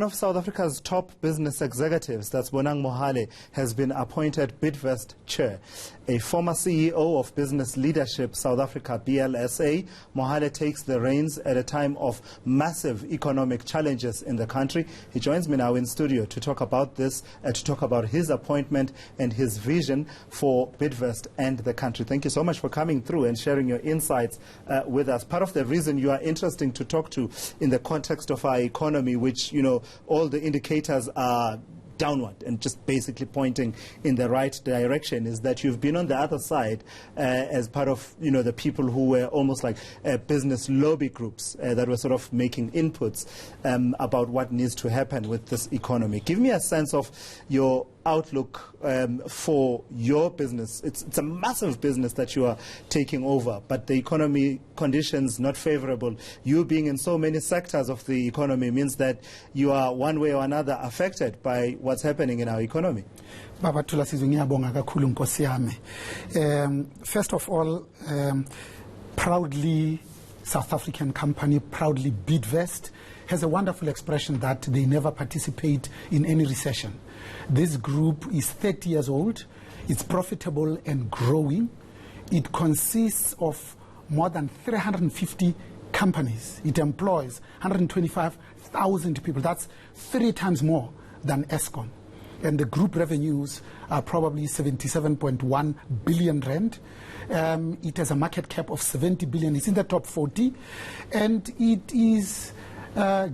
One of South Africa's top business executives, that's Bonang Mohale, has been appointed Bidvest chair. A former CEO of Business Leadership South Africa, BLSA, Mohale takes the reins at a time of massive economic challenges in the country. He joins me now in studio to talk about this, to talk about his appointment and his vision for Bidvest and the country. Thank you so much for coming through and sharing your insights with us. Part of the reason you are interesting to talk to in the context of our economy, which, you know, all the indicators are downward and just basically pointing in the right direction, is that you've been on the other side as part of, you know, the people who were almost like business lobby groups that were sort of making inputs about what needs to happen with this economy. Give me a sense of your outlook for your business. It's a massive business that you are taking over, but the economy conditions not favorable. You being in so many sectors of the economy means that you are one way or another affected by what's happening in our economy. First of all, proudly South African company, proudly Bidvest, has a wonderful expression that they never participate in any recession. This group is 30 years old, it's profitable and growing. It consists of more than 350 companies. It employs 125,000 people. That's 3 times more than Eskom. And the group revenues are probably 77.1 billion rand. It has a market cap of 70 billion. It's in the top 40. And it is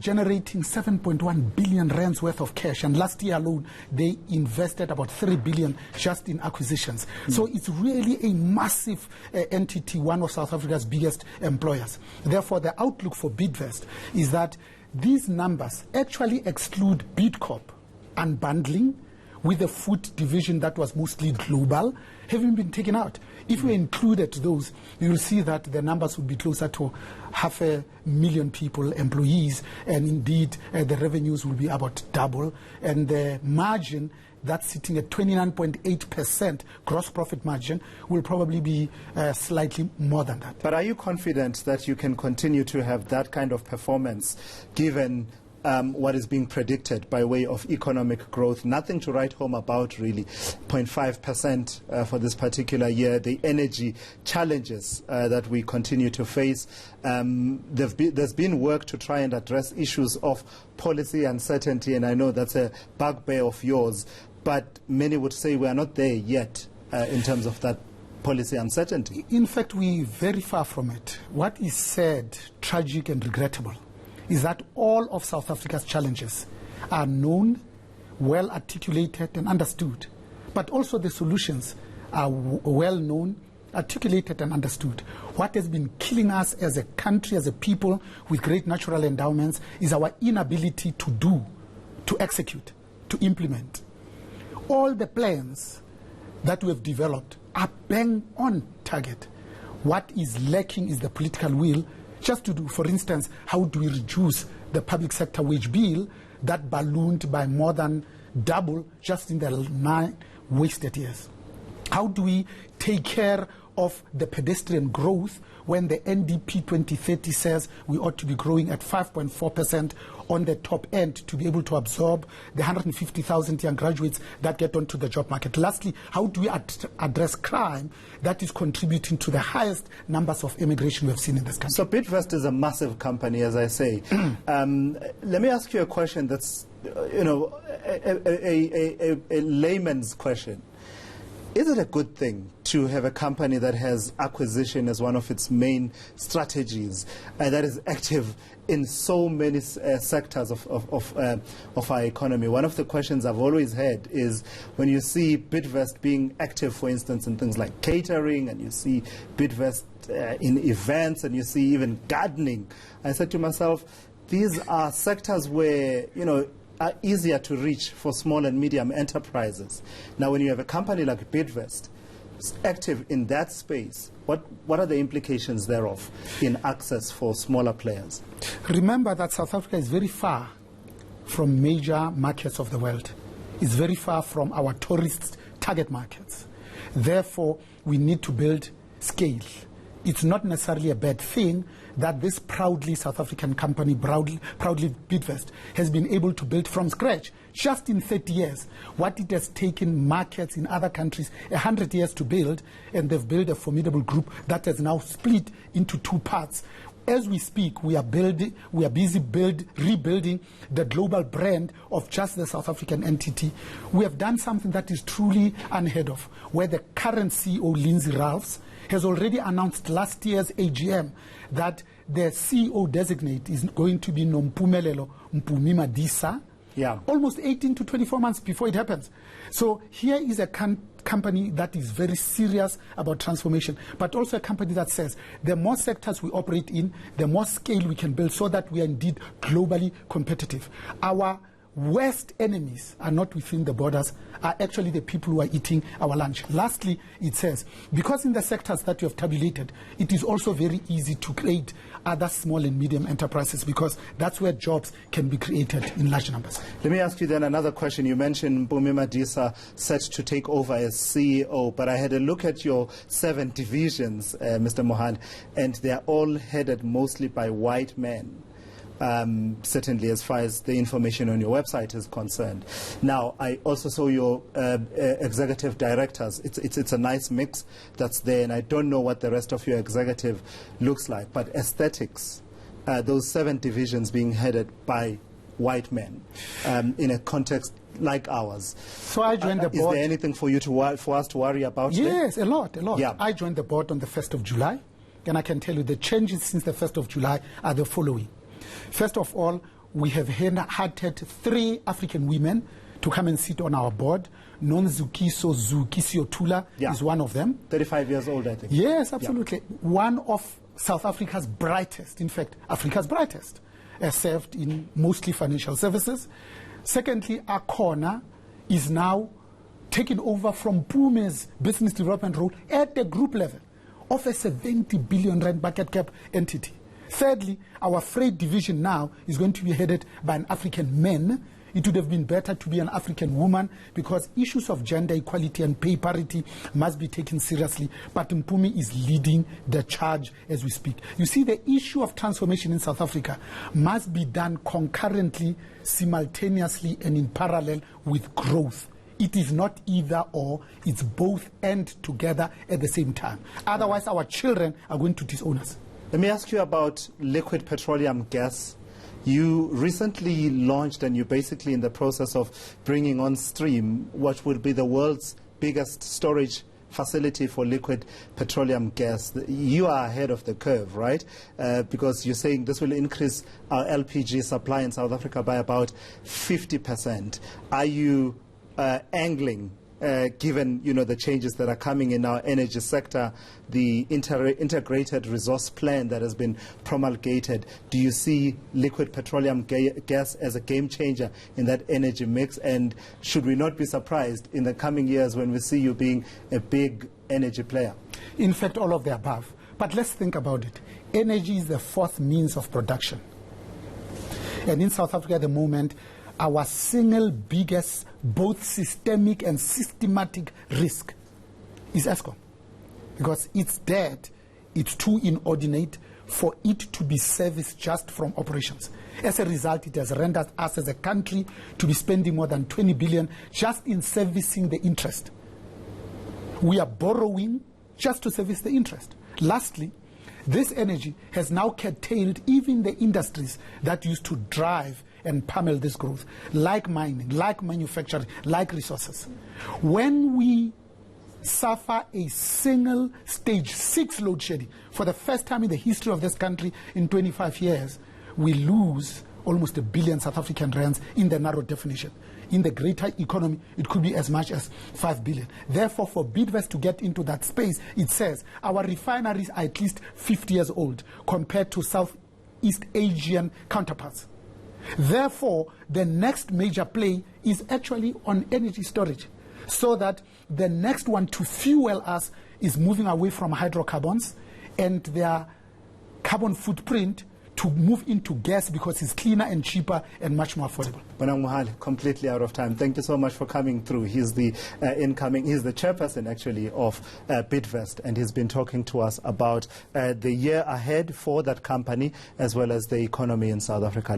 generating 7.1 billion rands worth of cash. And last year alone, they invested about 3 billion just in acquisitions. So it's really a massive entity, one of South Africa's biggest employers. Therefore, the outlook for Bidvest is that these numbers actually exclude Bidcorp unbundling with the food division that was mostly global, having been taken out. If we included those, you will see that the numbers would be closer to 500,000 people, employees, and indeed the revenues will be about double, and the margin that's sitting at 29.8% gross profit margin will probably be slightly more than that. But are you confident that you can continue to have that kind of performance given what is being predicted by way of economic growth? Nothing to write home about, really. 0.5% for this particular year. The energy challenges that we continue to face. There's been work to try and address issues of policy uncertainty, and I know that's a bugbear of yours, but many would say we are not there yet in terms of that policy uncertainty. In fact, we're very far from it. What is sad, tragic and regrettable is that all of South Africa's challenges are known, well articulated and understood. But also the solutions are well known, articulated and understood. What has been killing us as a country, as a people with great natural endowments, is our inability to do, to execute, to implement. All the plans that we have developed are bang on target. What is lacking is the political will just to do. For instance, how do we reduce the public sector wage bill that ballooned by more than double just in the 9 wasted years? How do we take care of the pedestrian growth when the NDP 2030 says we ought to be growing at 5.4% on the top end to be able to absorb the 150,000 young graduates that get onto the job market? Lastly, how do we address crime that is contributing to the highest numbers of immigration we have seen in this country? So Bidvest is a massive company, as I say. Let me ask you a question that's, you know, a layman's question. Is it a good thing to have a company that has acquisition as one of its main strategies, that is active in so many sectors of our economy? One of the questions I've always had is when you see Bidvest being active, for instance, in things like catering, and you see Bidvest in events, and you see even gardening, I said to myself, these are sectors where, you know, are easier to reach for small and medium enterprises. Now, when you have a company like Bidvest active in that space, what are the implications thereof in access for smaller players? Remember that South Africa is very far from major markets of the world. It's very far from our tourist target markets. Therefore, we need to build scale it's not necessarily a bad thing that this proudly South African company, proudly Bidvest, has been able to build from scratch just in 30 years what it has taken markets in other countries 100 years to build, and they've built a formidable group that has now split into two parts. As we speak, we are busy rebuilding the global brand of just the South African entity. We have done something that is truly unheard of, where the current CEO, Lindsay Ralphs, has already announced last year's AGM that the CEO designate is going to be Nompumelelo Mpumi Madisa, almost 18 to 24 months before it happens. So here is a company that is very serious about transformation, but also a company that says the more sectors we operate in, the more scale we can build so that we are indeed globally competitive. Our worst enemies are not within the borders, are actually the people who are eating our lunch. Lastly, it says, because in the sectors that you have tabulated, it is also very easy to create other small and medium enterprises, because that's where jobs can be created in large numbers. Let me ask you then another question. You mentioned Mpumi Madisa set to take over as CEO, but I had a look at your 7 divisions, Mr. Mohale, and they're all headed mostly by white men. Certainly as far as the information on your website is concerned. Now, I also saw your executive directors. It's a nice mix that's there, and I don't know what the rest of your executive looks like, but aesthetics, those 7 divisions being headed by white men in a context like ours. So I joined the board. Is there anything for us to worry about? Yes, a lot. Yeah. I joined the board on the 1st of July, and I can tell you the changes since the 1st of July are the following. First of all, we have hired 3 African women to come and sit on our board. Nonzukiso Zukisiotula is one of them. 35 years old, I think. Yes, absolutely. Yeah. One of South Africa's brightest, in fact, Africa's brightest, served in mostly financial services. Secondly, Akona is now taking over from Pume's business development role at the group level of a 70 billion rand market cap entity. Thirdly, our freight division now is going to be headed by an African man. It would have been better to be an African woman, because issues of gender equality and pay parity must be taken seriously. But Mpumi is leading the charge as we speak. You see, the issue of transformation in South Africa must be done concurrently, simultaneously, and in parallel with growth. It is not either or, it's both and together at the same time. Otherwise, our children are going to disown us. Let me ask you about liquid petroleum gas. You recently launched, and you're basically in the process of bringing on stream what will be the world's biggest storage facility for liquid petroleum gas. You are ahead of the curve, right? Because you're saying this will increase our LPG supply in South Africa by about 50%. Are you angling, given the changes that are coming in our energy sector, the integrated resource plan that has been promulgated? Do you see liquid petroleum gas as a game changer in that energy mix? And should we not be surprised in the coming years when we see you being a big energy player? In fact, all of the above. But let's think about it. Energy is the 4th means of production. And in South Africa at the moment, our single biggest, both systemic and systematic risk is Eskom. Because it's dead, it's too inordinate for it to be serviced just from operations. As a result, it has rendered us as a country to be spending more than 20 billion just in servicing the interest. We are borrowing just to service the interest. Lastly, this energy has now curtailed even the industries that used to drive and pummel this growth, like mining, like manufacturing, like resources. When we suffer a single stage 6 load shedding for the first time in the history of this country in 25 years, we lose almost 1 billion South African rands in the narrow definition. In the greater economy, it could be as much as 5 billion. Therefore, for Bidvest to get into that space, it says our refineries are at least 50 years old compared to Southeast Asian counterparts. Therefore, the next major play is actually on energy storage, so that the next one to fuel us is moving away from hydrocarbons and their carbon footprint to move into gas because it's cleaner and cheaper and much more affordable. Bonang Mohale, completely out of time. Thank you so much for coming through. He's the he's the chairperson actually of Bidvest, and he's been talking to us about the year ahead for that company as well as the economy in South Africa.